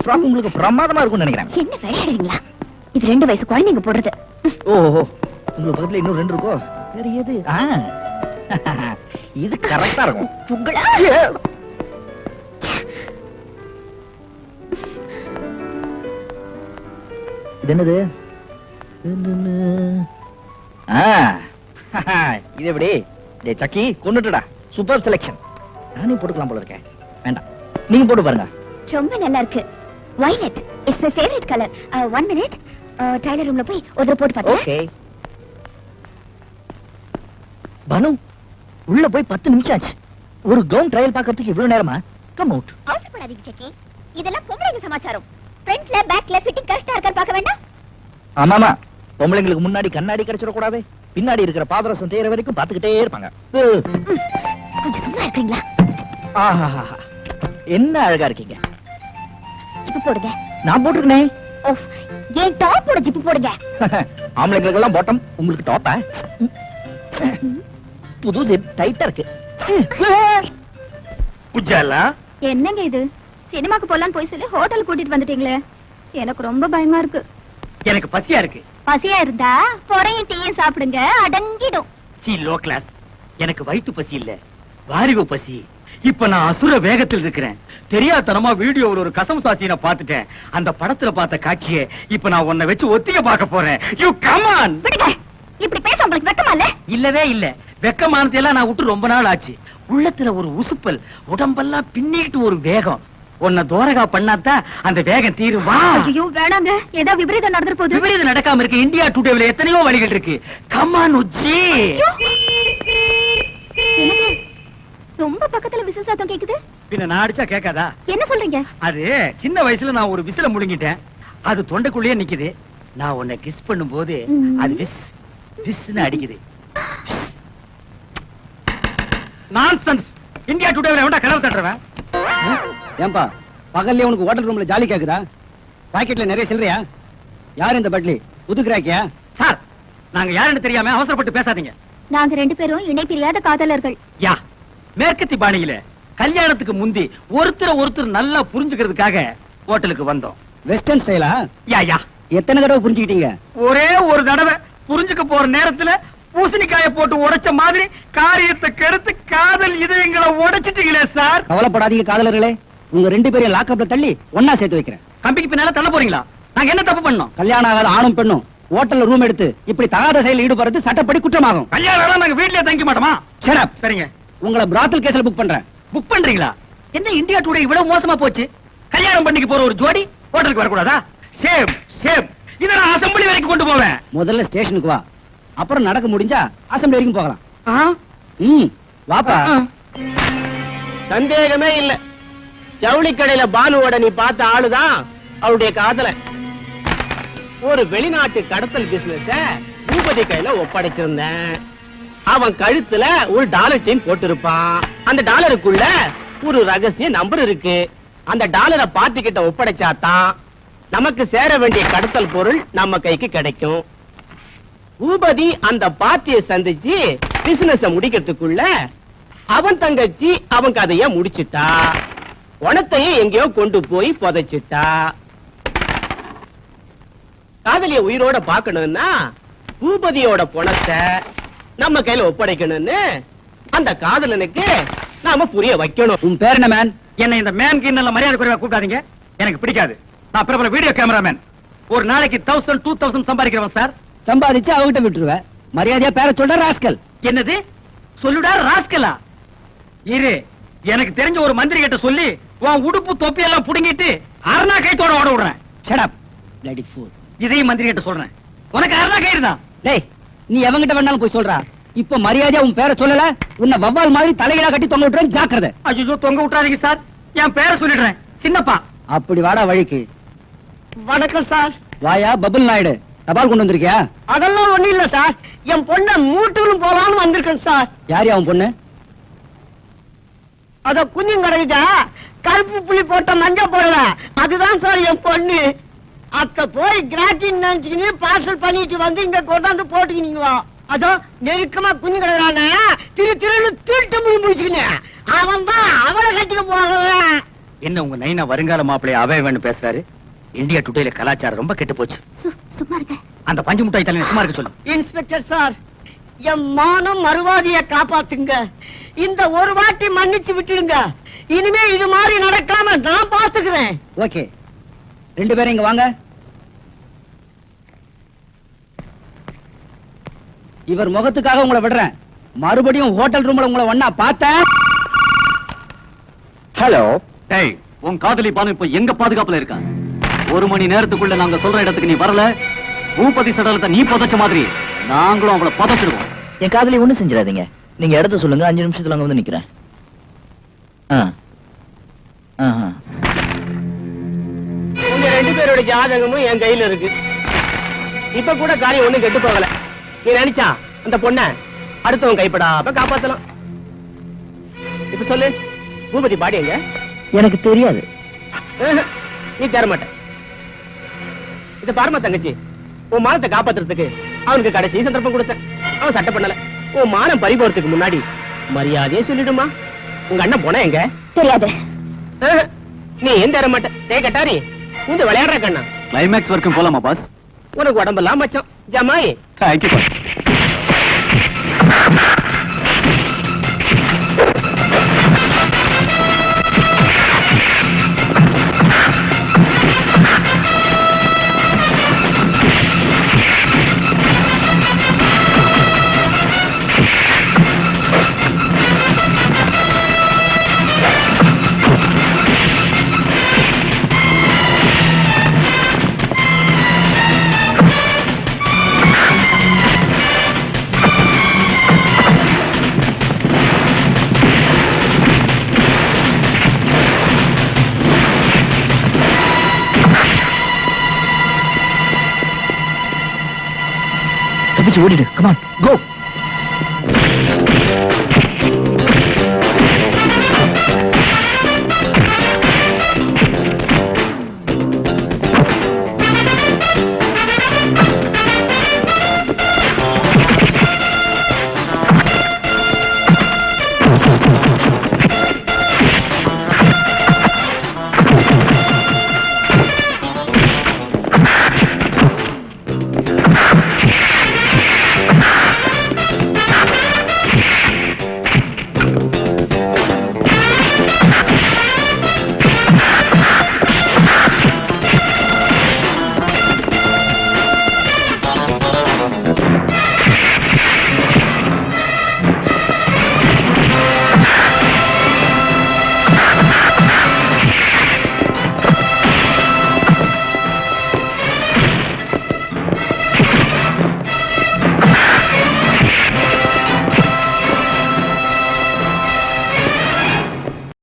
Frock உங்களுக்கு பிரமாதமா இருக்கும்னு நினைக்கிறேன். என்ன விளையாடுறீங்களா? இது 2 வயசு குழந்தைங்க போடுறது. ஓஹோ, உங்களுக்கு பக்கத்துல இன்னும் 2 இருக்கோ? வேற எது? இது கரெக்டா இருக்கும். உங்களா? இது என்னது? இது எப்படி? டேய் சக்கி, கொன்னுட்டுடா. Super selection. நானே போட்டுக்கலாம் போல இருக்கேன். வேண்டாம், நீங்க போட்டு பாருங்க. ரொம்ப நல்லா இருக்கு. violet is my favorite color. 1 minute. Tailor ரூம்ல போய் ஒரு போட்டு பாருங்க. ஓகே. பனு, உள்ள போய் 10 நிமிஷம் ஆச்சு. ஒரு கவுன் ட்ரையல் பார்க்கிறதுக்கு இவ்வளவு நேரமா? Come out. அவசரப்படாதீங்க சக்கி. இதெல்லாம் பொம்பளைங்க சமாச்சாரம். ஃப்ரண்ட்ல பேக்ல ஃபிட்டிங் கரெக்ட்டா இருக்கான்னு பார்க்க வேண்டாம்? ஆமாமா, பொம்பளைங்களுக்கு முன்னாடி கண்ணாடி கிடைச்சிட கூடாது. பின்னாடி இருக்கிற பாதரசம் தேய்ற வரைக்கும் பாத்துக்கிட்டே இருப்பாங்க. கொஞ்சம் சும்மா இருக்கீங்களா? ஆஹா, என்ன அழகா இருக்கீங்க. ஜிப்பு போடுங்க. நான் போட்டுருக்கனே. ஓஃப், ஏன் டாப்போட ஜிப்பு போடுங்க. ஆம்பளைங்களுக்கு எல்லாம் பாட்டம், உங்களுக்கு டாப்பா? புது ஜிப் டைட்டா இருக்கு. உஜாலா, என்னங்க இது? சினிமாக்கு போலான்னு போய் சொல்லி ஹோட்டல் கூட்டிட்டு வந்துட்டீங்களே. எனக்கு ரொம்ப பயமா இருக்கு. எனக்கு பசியா இருக்கு. பசியா இருந்தா பொறையும் டீயும் சாப்பிடுங்க, அடங்கிடும். C low class. எனக்கு வயிற்று பசி இல்ல, வாரிவு பசி. இப்ப நான் அசுர வேகத்தில் இருக்கிறேன். தெரியாதனமா வீடியோவில் ஒரு கசம் சாசின பாத்துட்டேன். அந்த படத்துல பார்த்த காட்சியை இப்ப நான் உன்னை வச்சு ஒத்திக பார்க்க போறேன். You come on. விடுங்க. இப்படி பேச உங்களுக்கு வெக்கமா இல்ல? இல்லவே இல்ல. வெக்கமானது எல்லாம் நான் விட்டு ரொம்ப நாள் ஆச்சு. உள்ளத்துல ஒரு உசுப்பல், உடம்பெல்லாம் பின்னிட்டு ஒரு வேகம். உன்னை தோரகா பண்ணாதான் அந்த வேகம் தீருவா. ஐயோ வேணாங்க, ஏதோ விபரீதம் நடந்துற போகுது. விபரீதம் நடக்காம இருக்கு. இந்தியா டுடேல எத்தனையோ வழிகள் இருக்கு. Come on Ujji. என்னங்க ரொம்ப பக்கத்துல விசில் சத்தம் கேக்குது? பின்ன நான் அடிச்சா கேட்காதா? என்ன சொல்றீங்க? அது சின்ன வயசுல நான் ஒரு விசில முழுங்கிட்டேன். அது தொண்டைக்குள்ளேயே நிக்குது. நான் உன்னை கிஸ் பண்ணும் போது அது விஸ் விஸ்னு அடிக்குது. நான்சென்ஸ். இந்தியா டுடேல எவன்டா கனவு தட்டுறவன்? ஏன்பா பகல்ல உனக்கு ஹோட்டல் ரூம்ல ஜாலி கேக்குதா? பாக்கெட்ல நிறைய சில்லறையா? யார் இந்த பட்லி? புது கிராக்கியா? சார், நாங்க யாருன்னு தெரியாம அவசரப்பட்டு பேசாதீங்க. நாங்க 2 பேரும் இணை பிரியாத காதலர்கள். யா, மேற்கத்தி பாணியில கல்யாணத்துக்கு முந்தி ஒருத்தர் நல்லா புரிஞ்சுக்கிறதுக்காக ஹோட்டலுக்கு வந்தோம். வெஸ்டர்ன் ஸ்டைலா? யா யா. எத்தனை தடவை புரிஞ்சுக்கிட்டீங்க? ஒரே ஒரு தடவை. புரிஞ்சுக்க போற நேரத்துல பூசணிக்காய போட்டு உடைச்ச மாதிரி காரியத்தை கெடுத்து காதல் இதயங்களை உடைச்சிட்டீங்களே சார். கவலைப்படாதீங்க காதலர்களே, உங்க 2 பேரையும் லாக்அப்ல தள்ளி ஒன்னா சேர்த்து வைக்கிறேன். கம்பிக்கு பின்னால தள்ள போறீங்களா? நாங்க என்ன தப்பு பண்ணோம்? கல்யாணம் ஆகாத ஆணும் பெண்ணும் ஹோட்டல்ல ரூம் எடுத்து இப்படி தகாத செயலில் ஈடுபடுறது சட்டப்படி குற்றமாகும். கல்யாணம் நாங்க வீட்லயே தங்க மாட்டோமா? Shut up. சரிங்க. உங்களை பிராத்தல் கேஸ்ல புக் பண்றேன். புக் பண்றீங்களா? என்ன இந்தியா டுடே இவ்வளவு மோசமா போச்சு? கல்யாணம் பண்ணிக்கு போற ஒரு ஜோடி ஹோட்டலுக்கு வரக்கூடாதா? Shame shame. இத நான் அசெம்பிளி வரைக்கும் கொண்டு போவேன். முதல்ல ஸ்டேஷனுக்கு வா, அப்புறம் நடக்க முடிஞ்சா அசெம்பிளி வரைக்கும் போகலாம். வாப்பா. சந்தேகமே இல்ல, ஜவுளி கடையில பானுவோட நீ பார்த்த ஆளுதான் அவருடைய காதல. ஒரு வெளிநாட்டு கடத்தல் பிசினஸ பூபதி கையில ஒப்படைச்சிருந்தேன். அவன் கழுத்துல ஒரு டாலர் செயின் போட்டிருப்பான். அந்த டாலருக்குள்ள ஒரு ரகசிய நம்பர் இருக்கு. அந்த டாலரை பார்ட்டி கிட்ட ஒப்படைச்சாதான் நமக்கு சேர வேண்டிய கடத்தல் பொருள் நம்ம கைக்கு கிடைக்கும். பூபதி அந்த பார்ட்டியை சந்திச்சு பிசினஸ் முடிக்கிறதுக்குள்ள அவன் தங்கச்சி அவன் கதைய முடிச்சிட்டா. பணத்தையும் எங்கேயோ கொண்டு போய் புதைச்சிட்டா. காதலிய உயிரோட பார்க்கணும்னா பூபதியோட பணத்தை நம்ம கையில ஒப்படைக்கணும்னு அந்த காதலனுக்கு நாம புரிய வைக்கணும். உன் பேர் என்ன மேன்? என்ன இந்த மேன் கிண்ணல மரியாதை குறைவா கூப்பிடாதீங்க. எனக்கு பிடிக்காது. நான் பிரபல வீடியோ கேமராமேன். ஒரு நாளைக்கு 1000 2000 சம்பாதிக்கிறவன் சார். சம்பாதிச்சு அவகிட்ட விட்டுருவேன். மரியாதையா பேர சொல்ற ராஸ்கல். என்னது சொல்லுடா ராஸ்கலா? இரு, எனக்கு தெரிஞ்ச ஒரு மந்திரி கிட்ட சொல்லி உன் உடுப்பு தொப்பி எல்லாம் புடுங்கிட்டு அரணா கைத்தோட ஓட விடுறேன். Shut up bloody fool. இதையும் மந்திரி கிட்ட சொல்றேன். உனக்கு அரணா கயிறு தான். டேய், நீ எவங்கிட்ட வேணாலும் போய் சொல்றா. இப்ப மரியாதையா உன் பேரை சொல்லல, உன்னை வவ்வால் மாதிரி தலைகளா கட்டி தொங்க விட்டுறேன். ஜாக்கிரதை. ஐயோ, தொங்க விட்டுறாதீங்க சார். என் பேரை சொல்லிடுறேன், சின்னப்பா. அப்படி வாடா வழிக்கு. வணக்கம் சார். வாயா பபுல் நாயுடு, தபால் கொண்டு வந்திருக்கியா? அதெல்லாம் ஒண்ணு இல்ல சார், என் பொண்ண மூட்டூரும் போலான்னு வந்திருக்கேன் சார். யார் அவன் பொண்ணு? அத குஞ்சும் கிடைச்சா கருப்பு புள்ளி போட்ட மஞ்ச போடல, அதுதான் சார் என் பொண்ணு. அத்த போய் கிராட்டின் நினைச்சுக்கின்னு பார்சல் பண்ணிட்டு வந்து இங்க கொண்டாந்து போட்டுக்கினீங்களா? அதோ நெருக்கமா குஞ்சு கிடக்குறான திருன்னு திருட்டு முடி முடிச்சுக்கினேன். அவன் தான் அவளை கட்டிக்க போறவன். என்ன உங்க நைனா வருங்கால மாப்பிளைய அவைவன்னு பேசுறாரு? இந்தியா டுடேல கலாச்சாரம் ரொம்ப கெட்டு போச்சு. சும்மா இருங்க. அந்த பஞ்சு முட்டாய் தலையை சும்மா இருக்க சொல்லு. இன்ஸ்பெக்டர் சார், என் மானம் மறுவாதிய காப்பாத்துங்க. இந்த ஒரு வாட்டி மன்னிச்சு விட்டுடுங்க. இனிமே இது மாதிரி நடக்காம நான் பாத்துக்கிறேன். ஓகே, 2 பேரும் இங்க வாங்க. இவர் முகத்துக்காக உங்களை விடுறேன். மறுபடியும் ஹோட்டல் ரூம்ல உங்களை ஒண்ணா பார்த்தேன். ஹலோ. டேய், உன் காதலி பானு இப்ப எங்க பாதுகாப்புல இருக்கா? 1 மணி நேரத்துக்குள்ள நாங்க சொல்ற இடத்துக்கு நீ வரல, பூபதி சடலத்தை நீ புதைச்ச மாதிரி நாங்களும் அவளை புதைச்சிடுவோம். என் காதலி ஒண்ணு செஞ்சிடாதீங்க. நீங்க இடத்த சொல்லுங்க, 5 நிமிஷத்துல அங்க வந்து நிக்கிறேன். உங்க 2 பேரோட ஜாதகமும் என் கையில இருக்கு. இப்ப கூட காரியம் ஒண்ணும் கெட்டு போகல. நீ நினைச்சா அந்த பொண்ண அடுத்தவன் கைப்படாம காப்பாத்தலாம். இப்ப சொல்லு, பூபதி பாடி எங்க? எனக்கு தெரியாது. நீ தர மாட்ட. இத பாருமா தங்கச்சி, உன் மானத்தை காப்பாத்துறதுக்கு அவனுக்கு கடைசி சந்தர்ப்பம் கொடுத்தேன். அவன் சட்டை பண்ணல. உன் மானம் பறி போறதுக்கு முன்னாடி மரியாதையே சொல்லிடுமா. உங்க அண்ணன் போனா எங்க? தெரியாது. நீ ஏன் தர மாட்ட? டே கட்டாரி, இந்த விளையாடுற கண்ணா. கிளைமேக்ஸ் வரைக்கும் போலாமா பாஸ்? உனக்கு உடம்பெல்லாம் மச்சம் ஜமாய். Thank you boss. தப்பிச்சு ஓடிடு. கமான், கோ.